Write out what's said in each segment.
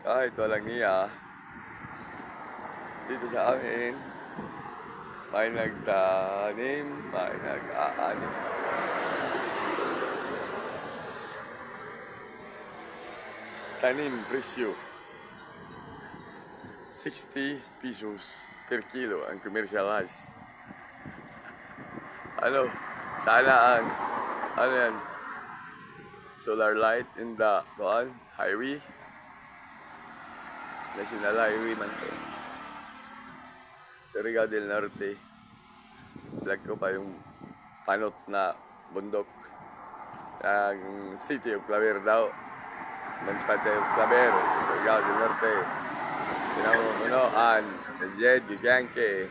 Kahit walang iya, dito sa amin, may nagtanim, may nag-aani. Tanim presyo, 60 pesos per kilo ang commercialized. Sana ano yan, solar light in the highway, national highway man to. Surigao del Norte, vlog ko pa yung panot na bundok ng City of Claver daw, Municipality of Claver, Surigao del Norte, pinamunuan ni Jed Giganke.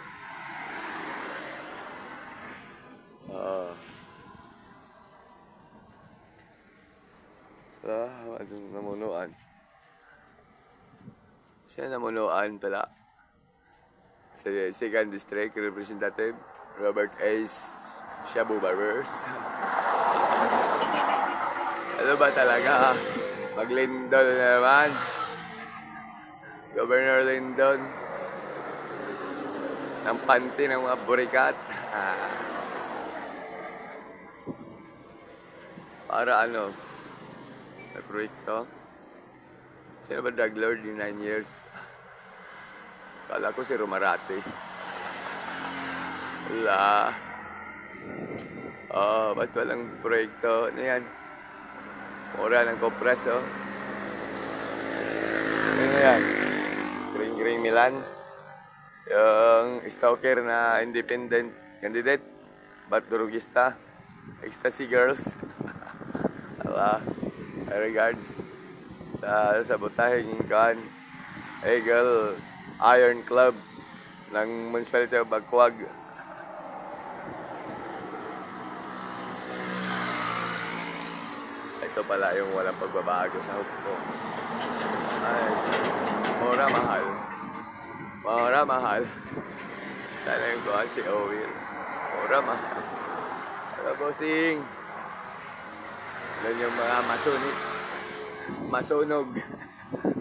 Namunuan. Siya namunuan pala sa second district representative Robert Ace Shabu Barbers. Ano ba talaga? Maglindol na naman. Governor Lindon ng panty ng mga burikat. Para ano? Na proyekto. Sino ba drug lord in 9 years? Kala ko si Romarate. Wala. Ba't walang proyekto? Ano yan? Mura ng kompres, oh. Ano yan? Green Milan. Yung stalker na independent candidate. Ba't durugista? Ecstasy Girls. Regards sa sabotahing Eagle Iron Club ng Municipality of Bagkwag. Ito pala yung walang pagbabago sa hukbo. Ay, mura mahal. Sana yung kuhan si Owil. Mura mahal. Hello, bossing. Yan yung mga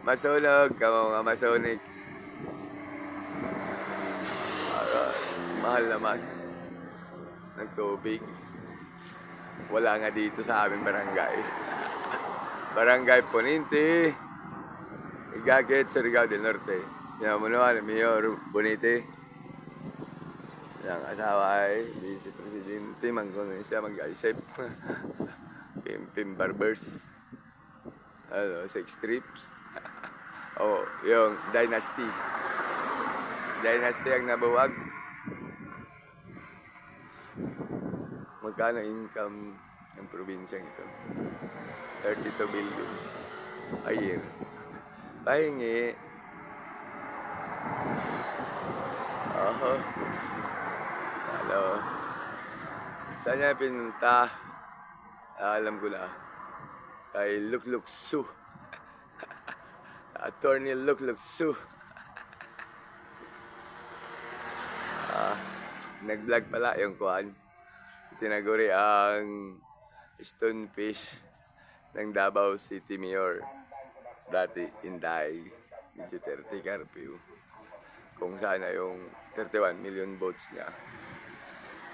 masunog ka mga masonik. Mahal naman ng tubig. Wala nga dito sa aming barangay. Barangay Poninte, Igaget, Surigao del Norte. Pinamunuan ni Mayor Bonite. Ang asawa ay Vice Presidente, mangkunin siya mag-isip. Pim Barbers. Sex trips. Yung Dynasty ang nabuwag. Magkano income ng probinsyang ito? 32 billions a year. Pahingi. Saan niya pinunta? Alam ko na. Kay Lukluk Su. Attorney Lukluk Su. Nag-vlog pala yung kuhan. Tinaguri ang stonefish ng Davao City Mayor. Dati Inday. Medyo 30 Carpio. Kung sana yung 31 million votes niya.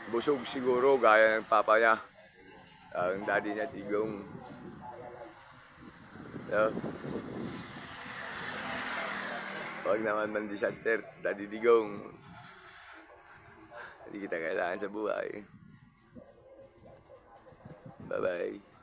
Busog siguro gaya ng papa niya. Ang daddy niya Tigong. Huwag naman man disaster, daddy Tigong. Hindi kita kailangan sa buhay. Bye-bye.